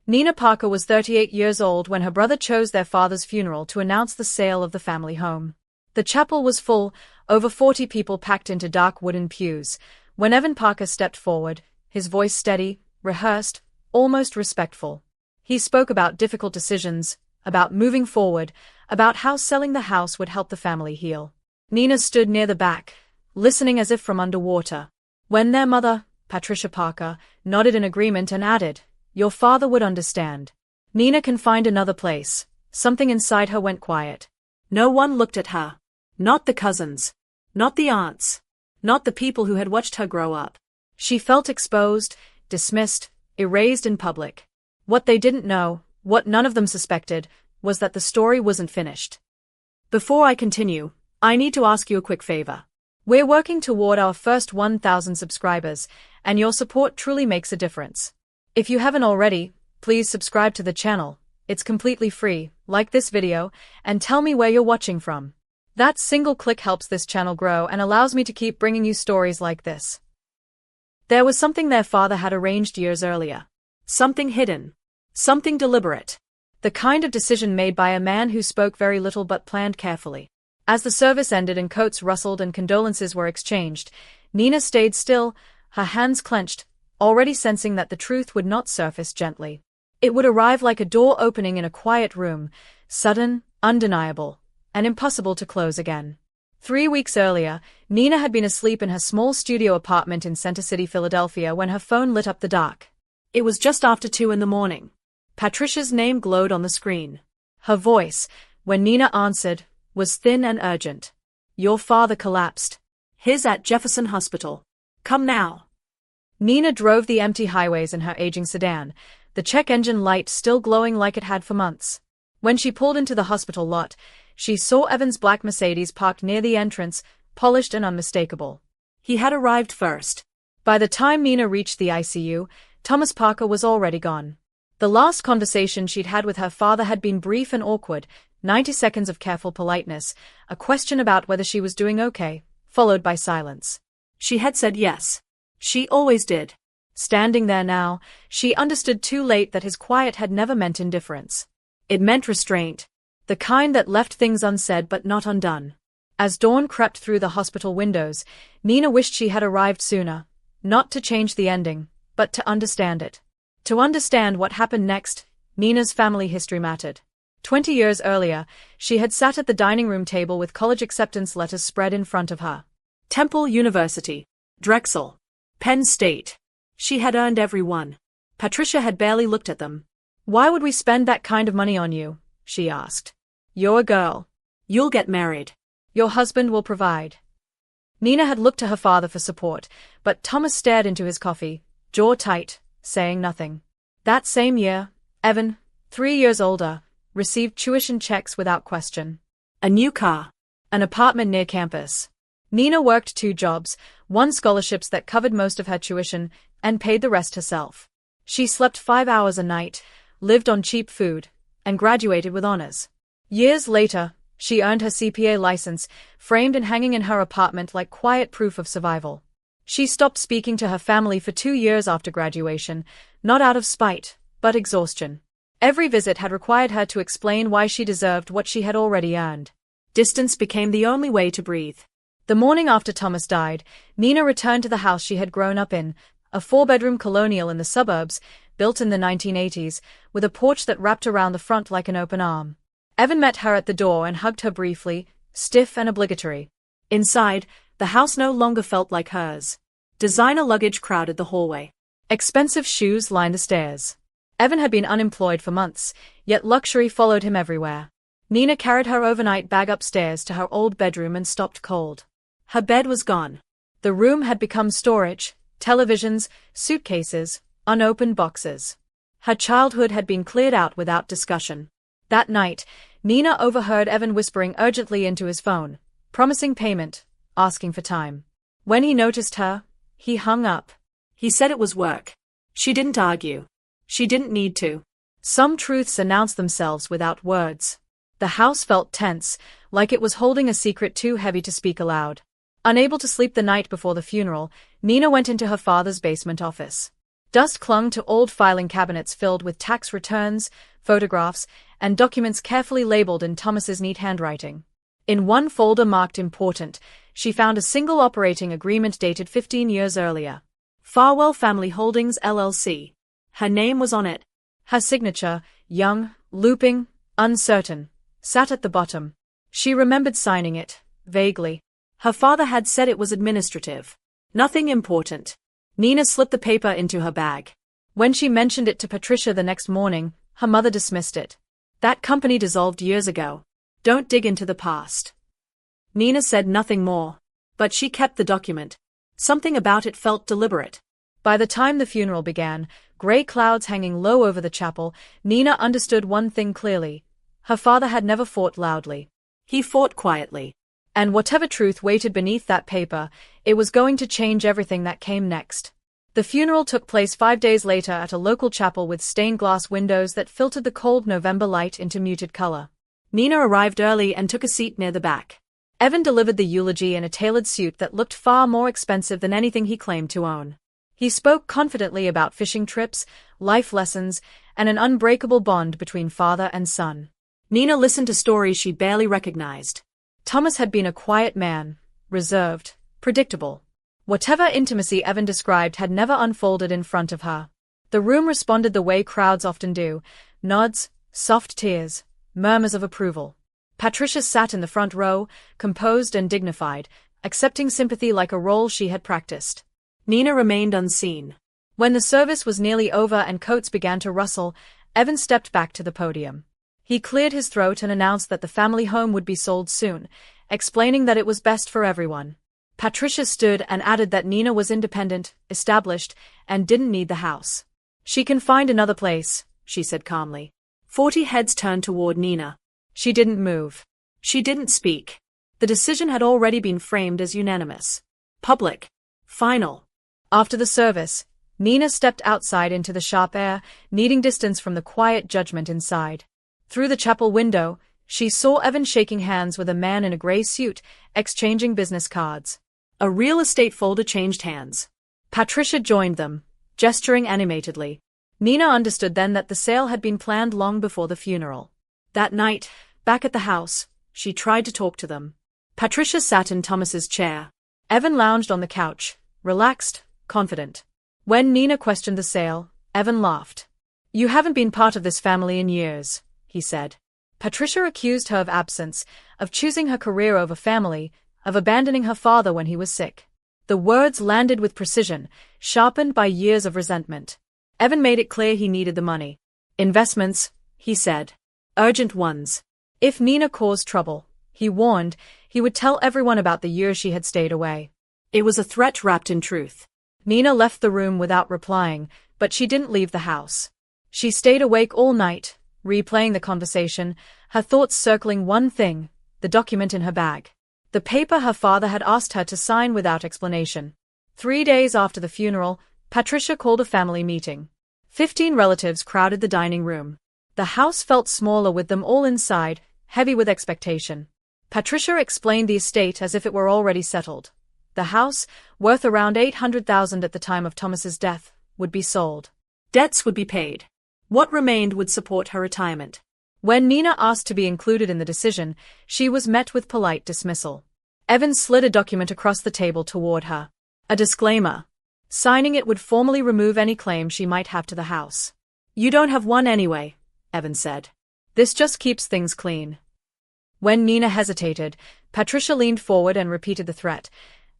Nina Parker was 38 years old when her brother chose their father's funeral to announce the sale of the family home. The chapel was full, over 40 people packed into dark wooden pews. When Evan Parker stepped forward, his voice steady, rehearsed, almost respectful. He spoke about difficult decisions, about moving forward, about how selling the house would help the family heal. Nina stood near the back, listening as if from underwater. When their mother, Patricia Parker, nodded in agreement and added, "Your father would understand." Nina can find another place. Something inside her went quiet. No one looked at her. Not the cousins. Not the aunts. Not the people who had watched her grow up. She felt exposed, dismissed, erased in public. What they didn't know, what none of them suspected, was that the story wasn't finished. Before I continue, I need to ask you a quick favor. We're working toward our first 1,000 subscribers, and your support truly makes a difference. If you haven't already, please subscribe to the channel. It's completely free, like this video, and tell me where you're watching from. That single click helps this channel grow and allows me to keep bringing you stories like this. There was something their father had arranged years earlier. Something hidden. Something deliberate. The kind of decision made by a man who spoke very little but planned carefully. As the service ended and coats rustled and condolences were exchanged, Nina stayed still, her hands clenched, already sensing that the truth would not surface gently. It would arrive like a door opening in a quiet room, sudden, undeniable, and impossible to close again. 3 weeks earlier, Nina had been asleep in her small studio apartment in Center City, Philadelphia when her phone lit up the dark. It was just after 2 in the morning. Patricia's name glowed on the screen. Her voice, when Nina answered, was thin and urgent. "Your father collapsed. He's at Jefferson Hospital. Come now." Nina drove the empty highways in her aging sedan, the check engine light still glowing like it had for months. When she pulled into the hospital lot, she saw Evan's black Mercedes parked near the entrance, polished and unmistakable. He had arrived first. By the time Nina reached the ICU, Thomas Parker was already gone. The last conversation she'd had with her father had been brief and awkward, 90 seconds of careful politeness, a question about whether she was doing okay, followed by silence. She had said yes. She always did. Standing there now, she understood too late that his quiet had never meant indifference. It meant restraint, the kind that left things unsaid but not undone. As dawn crept through the hospital windows, Nina wished she had arrived sooner, not to change the ending, but to understand it. To understand what happened next, Nina's family history mattered. 20 years earlier, she had sat at the dining room table with college acceptance letters spread in front of her. Temple University, Drexel, Penn State. She had earned every one. Patricia had barely looked at them. "Why would we spend that kind of money on you?" she asked. "You're a girl. You'll get married. Your husband will provide." Nina had looked to her father for support, but Thomas stared into his coffee, jaw tight, saying nothing. That same year, Evan, 3 years older, received tuition checks without question. A new car. An apartment near campus. Nina worked 2 jobs, won scholarships that covered most of her tuition, and paid the rest herself. She slept 5 hours a night, lived on cheap food, and graduated with honors. Years later, she earned her CPA license, framed and hanging in her apartment like quiet proof of survival. She stopped speaking to her family for 2 years after graduation, not out of spite, but exhaustion. Every visit had required her to explain why she deserved what she had already earned. Distance became the only way to breathe. The morning after Thomas died, Nina returned to the house she had grown up in, a 4-bedroom colonial in the suburbs, built in the 1980s, with a porch that wrapped around the front like an open arm. Evan met her at the door and hugged her briefly, stiff and obligatory. Inside, the house no longer felt like hers. Designer luggage crowded the hallway. Expensive shoes lined the stairs. Evan had been unemployed for months, yet luxury followed him everywhere. Nina carried her overnight bag upstairs to her old bedroom and stopped cold. Her bed was gone. The room had become storage, televisions, suitcases, unopened boxes. Her childhood had been cleared out without discussion. That night, Nina overheard Evan whispering urgently into his phone, promising payment, asking for time. When he noticed her, he hung up. He said it was work. She didn't argue. She didn't need to. Some truths announced themselves without words. The house felt tense, like it was holding a secret too heavy to speak aloud. Unable to sleep the night before the funeral, Nina went into her father's basement office. Dust clung to old filing cabinets filled with tax returns, photographs, and documents carefully labeled in Thomas's neat handwriting. In one folder marked important, she found a single operating agreement dated 15 years earlier. Farwell Family Holdings LLC. Her name was on it. Her signature, young, looping, uncertain, sat at the bottom. She remembered signing it, vaguely. Her father had said it was administrative. Nothing important. Nina slipped the paper into her bag. When she mentioned it to Patricia the next morning, her mother dismissed it. That company dissolved years ago. Don't dig into the past. Nina said nothing more. But she kept the document. Something about it felt deliberate. By the time the funeral began, gray clouds hanging low over the chapel, Nina understood one thing clearly. Her father had never fought loudly. He fought quietly. And whatever truth waited beneath that paper, it was going to change everything that came next. The funeral took place 5 days later at a local chapel with stained glass windows that filtered the cold November light into muted color. Nina arrived early and took a seat near the back. Evan delivered the eulogy in a tailored suit that looked far more expensive than anything he claimed to own. He spoke confidently about fishing trips, life lessons, and an unbreakable bond between father and son. Nina listened to stories she barely recognized. Thomas had been a quiet man, reserved, predictable. Whatever intimacy Evan described had never unfolded in front of her. The room responded the way crowds often do: nods, soft tears, murmurs of approval. Patricia sat in the front row, composed and dignified, accepting sympathy like a role she had practiced. Nina remained unseen. When the service was nearly over and coats began to rustle, Evan stepped back to the podium. He cleared his throat and announced that the family home would be sold soon, explaining that it was best for everyone. Patricia stood and added that Nina was independent, established, and didn't need the house. She can find another place, she said calmly. 40 heads turned toward Nina. She didn't move. She didn't speak. The decision had already been framed as unanimous. Public. Final. After the service, Nina stepped outside into the sharp air, needing distance from the quiet judgment inside. Through the chapel window, she saw Evan shaking hands with a man in a gray suit, exchanging business cards. A real estate folder changed hands. Patricia joined them, gesturing animatedly. Nina understood then that the sale had been planned long before the funeral. That night, back at the house, she tried to talk to them. Patricia sat in Thomas's chair. Evan lounged on the couch, relaxed, confident. When Nina questioned the sale, Evan laughed. "You haven't been part of this family in years," he said. Patricia accused her of absence, of choosing her career over family, of abandoning her father when he was sick. The words landed with precision, sharpened by years of resentment. Evan made it clear he needed the money. "Investments," he said. "Urgent ones. If Nina caused trouble," he warned, he would tell everyone about the years she had stayed away. It was a threat wrapped in truth. Nina left the room without replying, but she didn't leave the house. She stayed awake all night, replaying the conversation, her thoughts circling one thing: the document in her bag. The paper her father had asked her to sign without explanation. 3 days after the funeral, Patricia called a family meeting. 15 relatives crowded the dining room. The house felt smaller with them all inside, heavy with expectation. Patricia explained the estate as if it were already settled. The house, worth around $800,000 at the time of Thomas's death, would be sold. Debts would be paid. What remained would support her retirement. When Nina asked to be included in the decision, she was met with polite dismissal. Evan slid a document across the table toward her. A disclaimer. Signing it would formally remove any claim she might have to the house. "You don't have one anyway," Evan said. "This just keeps things clean." When Nina hesitated, Patricia leaned forward and repeated the threat.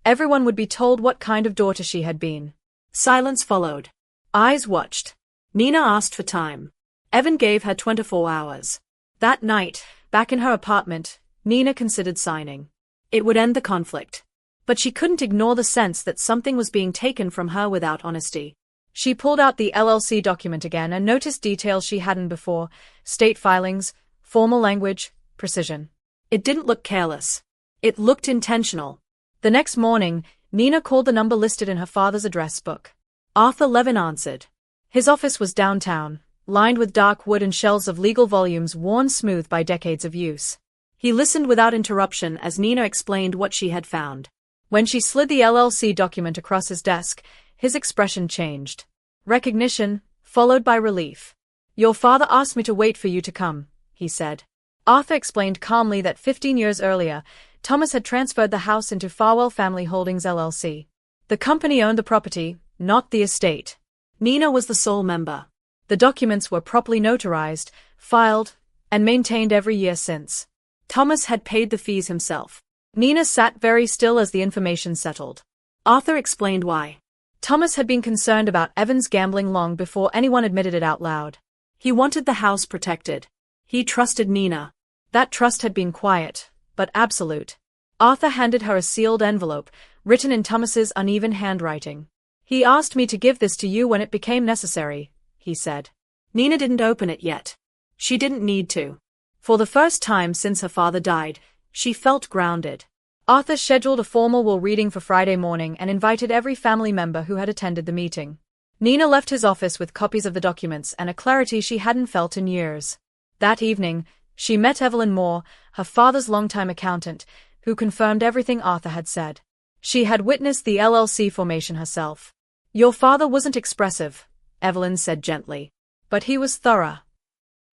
Everyone would be told what kind of daughter she had been. Silence followed. Eyes watched. Nina asked for time. Evan gave her 24 hours. That night, back in her apartment, Nina considered signing. It would end the conflict. But she couldn't ignore the sense that something was being taken from her without honesty. She pulled out the LLC document again and noticed details she hadn't before: state filings, formal language, precision. It didn't look careless. It looked intentional. The next morning, Nina called the number listed in her father's address book. Arthur Levin answered. His office was downtown, lined with dark wood and shelves of legal volumes worn smooth by decades of use. He listened without interruption as Nina explained what she had found. When she slid the LLC document across his desk, his expression changed. recognition, followed by relief. "Your father asked me to wait for you to come," he said. Arthur explained calmly that 15 years earlier, Thomas had transferred the house into Farwell Family Holdings LLC. The company owned the property, not the estate. Nina was the sole member. The documents were properly notarized, filed, and maintained every year since. Thomas had paid the fees himself. Nina sat very still as the information settled. Arthur explained why. Thomas had been concerned about Evan's gambling long before anyone admitted it out loud. He wanted the house protected. He trusted Nina. That trust had been quiet, but absolute. Arthur handed her a sealed envelope, written in Thomas's uneven handwriting. "He asked me to give this to you when it became necessary," he said. Nina didn't open it yet. She didn't need to. For the first time since her father died, she felt grounded. Arthur scheduled a formal will reading for Friday morning and invited every family member who had attended the meeting. Nina left his office with copies of the documents and a clarity she hadn't felt in years. That evening, she met Evelyn Moore, her father's longtime accountant, who confirmed everything Arthur had said. She had witnessed the LLC formation herself. "Your father wasn't expressive," Evelyn said gently, "but he was thorough."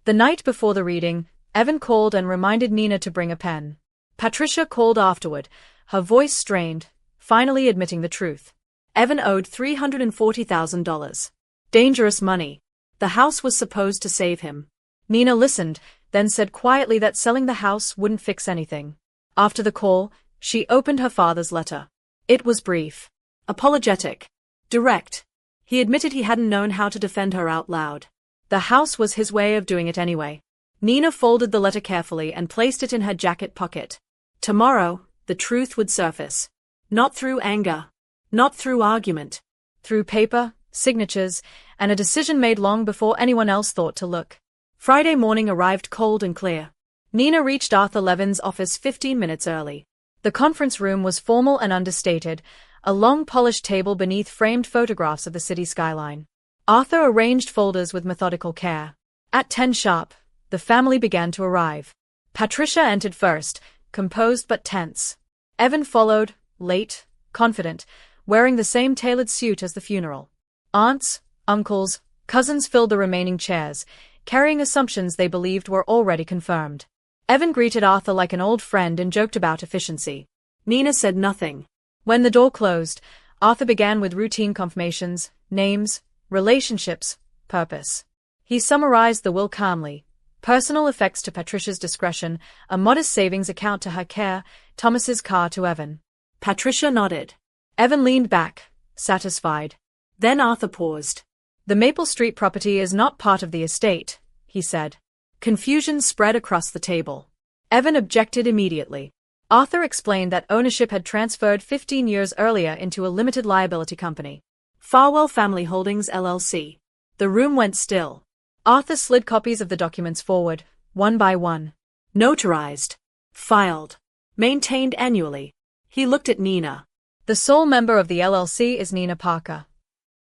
The night before the reading, Evan called and reminded Nina to bring a pen. Patricia called afterward, her voice strained, finally admitting the truth. Evan owed $340,000. Dangerous money. The house was supposed to save him. Nina listened, then said quietly that selling the house wouldn't fix anything. After the call, she opened her father's letter. It was brief, apologetic, direct. He admitted he hadn't known how to defend her out loud. The house was his way of doing it anyway. Nina folded the letter carefully and placed it in her jacket pocket. Tomorrow, the truth would surface. Not through anger. Not through argument. Through paper, signatures, and a decision made long before anyone else thought to look. Friday morning arrived cold and clear. Nina reached Arthur Levin's office 15 minutes early. The conference room was formal and understated, a long polished table beneath framed photographs of the city skyline. Arthur arranged folders with methodical care. At 10 sharp, the family began to arrive. Patricia entered first, composed but tense. Evan followed, late, confident, wearing the same tailored suit as the funeral. Aunts, uncles, cousins filled the remaining chairs, carrying assumptions they believed were already confirmed. Evan greeted Arthur like an old friend and joked about efficiency. Nina said nothing. When the door closed, Arthur began with routine confirmations, names, relationships, purpose. He summarized the will calmly. Personal effects to Patricia's discretion, a modest savings account to her care, Thomas's car to Evan. Patricia nodded. Evan leaned back, satisfied. Then Arthur paused. "The Maple Street property is not part of the estate," he said. Confusion spread across the table. Evan objected immediately. Arthur explained that ownership had transferred 15 years earlier into a limited liability company. Farwell Family Holdings LLC. The room went still. Arthur slid copies of the documents forward, one by one. Notarized. Filed. Maintained annually. He looked at Nina. "The sole member of the LLC is Nina Parker."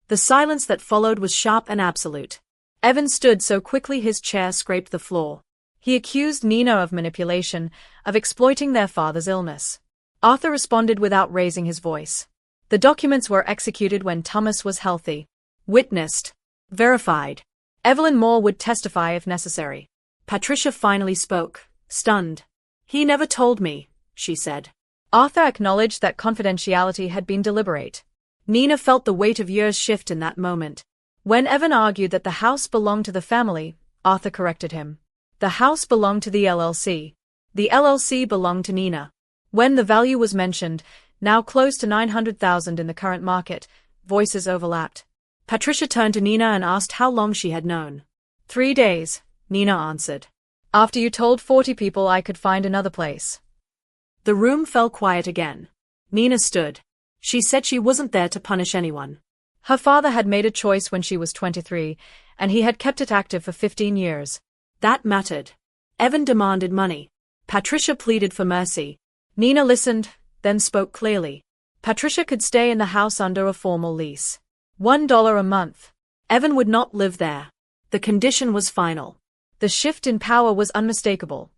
The silence that followed was sharp and absolute. Evan stood so quickly his chair scraped the floor. He accused Nina of manipulation, of exploiting their father's illness. Arthur responded without raising his voice. The documents were executed when Thomas was healthy. Witnessed. Verified. Evelyn Moore would testify if necessary. Patricia finally spoke, stunned. "He never told me," she said. Arthur acknowledged that confidentiality had been deliberate. Nina felt the weight of years shift in that moment. When Evan argued that the house belonged to the family, Arthur corrected him. The house belonged to the LLC. The LLC belonged to Nina. When the value was mentioned, now close to $900,000 in the current market, voices overlapped. Patricia turned to Nina and asked how long she had known. 3 days, Nina answered. "After you told 40 people I could find another place." The room fell quiet again. Nina stood. She said she wasn't there to punish anyone. Her father had made a choice when she was 23, and he had kept it active for 15 years. That mattered. Evan demanded money. Patricia pleaded for mercy. Nina listened, then spoke clearly. Patricia could stay in the house under a formal lease. $1 a month. Evan would not live there. The condition was final. The shift in power was unmistakable.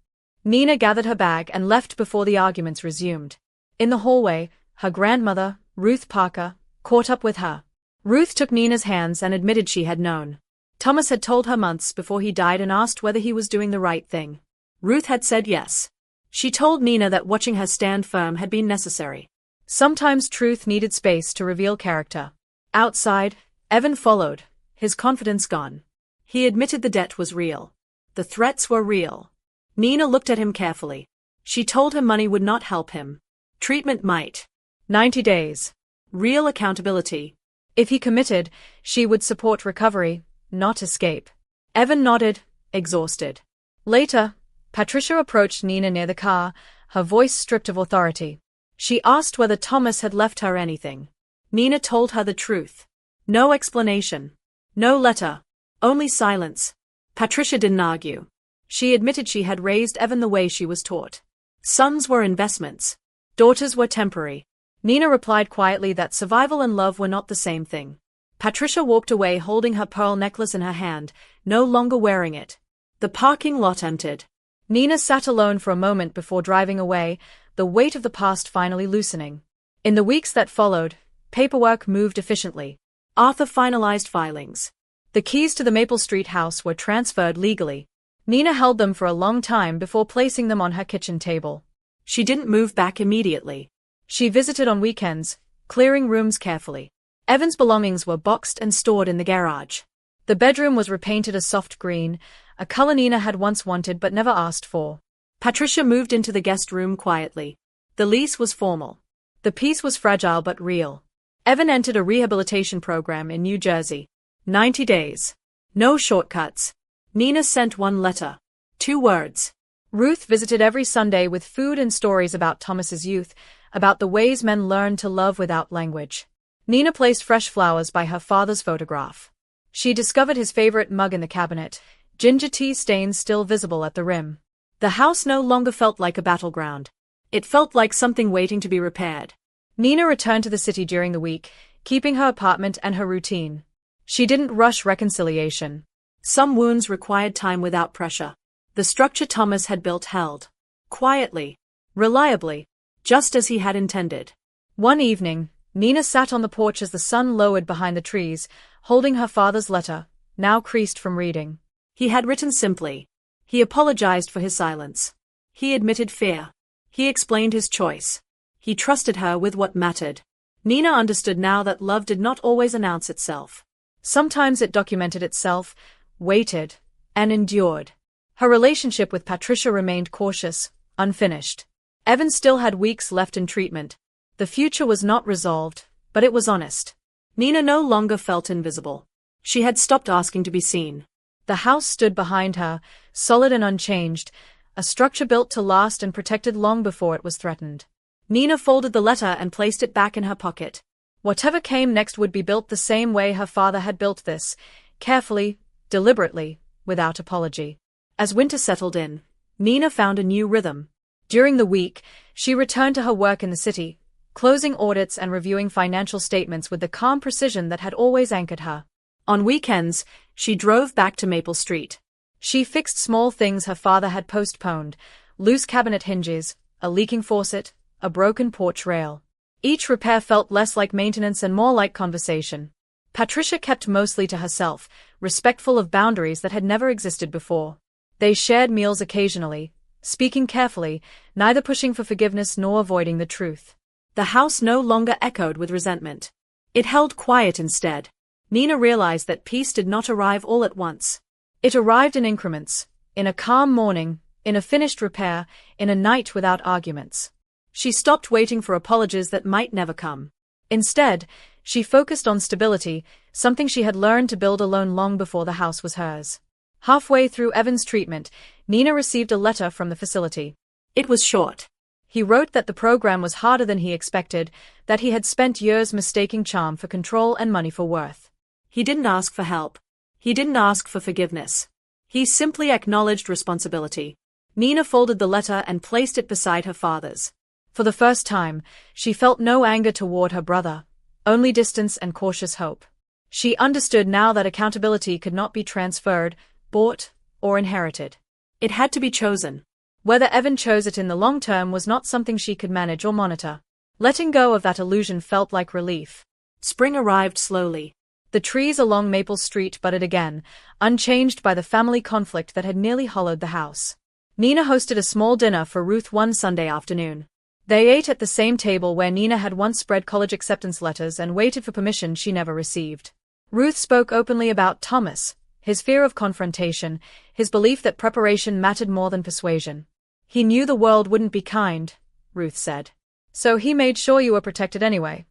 Nina gathered her bag and left before the arguments resumed. In the hallway, her grandmother, Ruth Parker, caught up with her. Ruth took Nina's hands and admitted she had known. Thomas had told her months before he died and asked whether he was doing the right thing. Ruth had said yes. She told Nina that watching her stand firm had been necessary. Sometimes truth needed space to reveal character. Outside, Evan followed, his confidence gone. He admitted the debt was real. The threats were real. Nina looked at him carefully. She told him money would not help him. Treatment might. 90 days. Real accountability. If he committed, she would support recovery, not escape. Evan nodded, exhausted. Later, Patricia approached Nina near the car, her voice stripped of authority. She asked whether Thomas had left her anything. Nina told her the truth. No explanation. No letter. Only silence. Patricia didn't argue. She admitted she had raised Evan the way she was taught. Sons were investments. Daughters were temporary. Nina replied quietly that survival and love were not the same thing. Patricia walked away holding her pearl necklace in her hand, no longer wearing it. The parking lot emptied. Nina sat alone for a moment before driving away, the weight of the past finally loosening. In the weeks that followed, paperwork moved efficiently. Arthur finalized filings. The keys to the Maple Street house were transferred legally. Nina held them for a long time before placing them on her kitchen table. She didn't move back immediately. She visited on weekends, clearing rooms carefully. Evan's belongings were boxed and stored in the garage. The bedroom was repainted a soft green, a color Nina had once wanted but never asked for. Patricia moved into the guest room quietly. The lease was formal. The peace was fragile but real. Evan entered a rehabilitation program in New Jersey. 90 days. No shortcuts. Nina sent one letter. 2 words. Ruth visited every Sunday with food and stories about Thomas's youth, about the ways men learned to love without language. Nina placed fresh flowers by her father's photograph. She discovered his favorite mug in the cabinet, ginger tea stains still visible at the rim. The house no longer felt like a battleground. It felt like something waiting to be repaired. Nina returned to the city during the week, keeping her apartment and her routine. She didn't rush reconciliation. Some wounds required time without pressure. The structure Thomas had built held. Quietly. Reliably. Just as he had intended. One evening, Nina sat on the porch as the sun lowered behind the trees, holding her father's letter, now creased from reading. He had written simply. He apologized for his silence. He admitted fear. He explained his choice. He trusted her with what mattered. Nina understood now that love did not always announce itself. Sometimes it documented itself, waited, and endured. Her relationship with Patricia remained cautious, unfinished. Evan still had weeks left in treatment. The future was not resolved, but it was honest. Nina no longer felt invisible. She had stopped asking to be seen. The house stood behind her, solid and unchanged, a structure built to last and protected long before it was threatened. Nina folded the letter and placed it back in her pocket. Whatever came next would be built the same way her father had built this, carefully, deliberately, without apology. As winter settled in, Nina found a new rhythm. During the week, she returned to her work in the city, closing audits and reviewing financial statements with the calm precision that had always anchored her. On weekends, she drove back to Maple Street. She fixed small things her father had postponed, loose cabinet hinges, a leaking faucet, a broken porch rail. Each repair felt less like maintenance and more like conversation. Patricia kept mostly to herself, respectful of boundaries that had never existed before. They shared meals occasionally, speaking carefully, neither pushing for forgiveness nor avoiding the truth. The house no longer echoed with resentment. It held quiet instead. Nina realized that peace did not arrive all at once. It arrived in increments, in a calm morning, in a finished repair, in a night without arguments. She stopped waiting for apologies that might never come. Instead, she focused on stability, something she had learned to build alone long before the house was hers. Halfway through Evan's treatment, Nina received a letter from the facility. It was short. He wrote that the program was harder than he expected, that he had spent years mistaking charm for control and money for worth. He didn't ask for help. He didn't ask for forgiveness. He simply acknowledged responsibility. Nina folded the letter and placed it beside her father's. For the first time, she felt no anger toward her brother, only distance and cautious hope. She understood now that accountability could not be transferred, bought, or inherited. It had to be chosen. Whether Evan chose it in the long term was not something she could manage or monitor. Letting go of that illusion felt like relief. Spring arrived slowly. The trees along Maple Street budded again, unchanged by the family conflict that had nearly hollowed the house. Nina hosted a small dinner for Ruth one Sunday afternoon. They ate at the same table where Nina had once spread college acceptance letters and waited for permission she never received. Ruth spoke openly about Thomas, his fear of confrontation, his belief that preparation mattered more than persuasion. He knew the world wouldn't be kind, Ruth said. So he made sure you were protected anyway.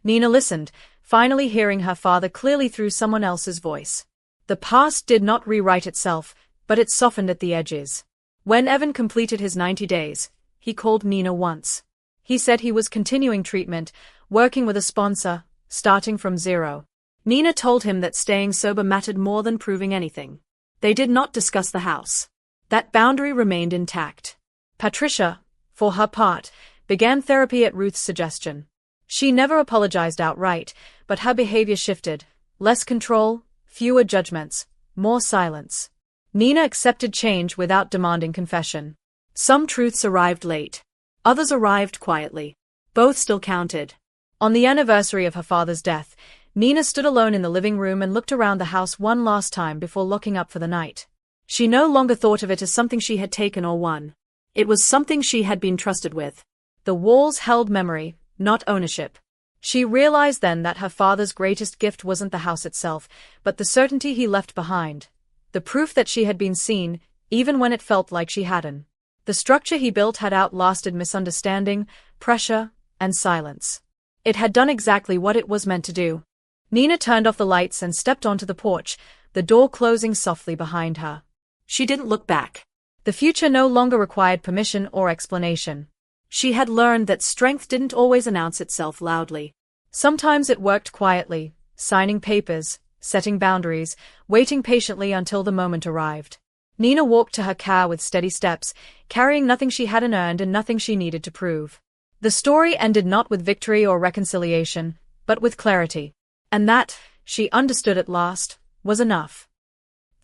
Nina listened, finally hearing her father clearly through someone else's voice. The past did not rewrite itself, but it softened at the edges. When Evan completed his 90 days, he called Nina once. He said he was continuing treatment, working with a sponsor, starting from zero. Nina told him that staying sober mattered more than proving anything. They did not discuss the house. That boundary remained intact. Patricia, for her part, began therapy at Ruth's suggestion. She never apologized outright, but her behavior shifted. Less control, fewer judgments, more silence. Nina accepted change without demanding confession. Some truths arrived late. Others arrived quietly. Both still counted. On the anniversary of her father's death, Nina stood alone in the living room and looked around the house one last time before locking up for the night. She no longer thought of it as something she had taken or won. It was something she had been trusted with. The walls held memory, not ownership. She realized then that her father's greatest gift wasn't the house itself, but the certainty he left behind. The proof that she had been seen, even when it felt like she hadn't. The structure he built had outlasted misunderstanding, pressure, and silence. It had done exactly what it was meant to do. Nina turned off the lights and stepped onto the porch, the door closing softly behind her. She didn't look back. The future no longer required permission or explanation. She had learned that strength didn't always announce itself loudly. Sometimes it worked quietly, signing papers, setting boundaries, waiting patiently until the moment arrived. Nina walked to her car with steady steps, carrying nothing she hadn't earned and nothing she needed to prove. The story ended not with victory or reconciliation, but with clarity. And that, she understood at last, was enough.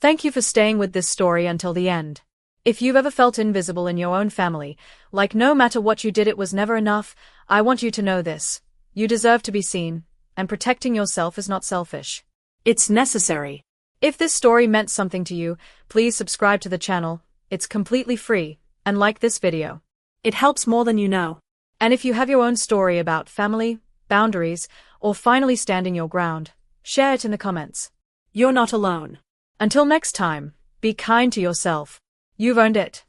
Thank you for staying with this story until the end. If you've ever felt invisible in your own family, like no matter what you did it was never enough, I want you to know this. You deserve to be seen, and protecting yourself is not selfish. It's necessary. If this story meant something to you, please subscribe to the channel. It's completely free, and like this video. It helps more than you know. And if you have your own story about family, boundaries, or finally standing your ground, share it in the comments. You're not alone. Until next time, be kind to yourself. You've earned it.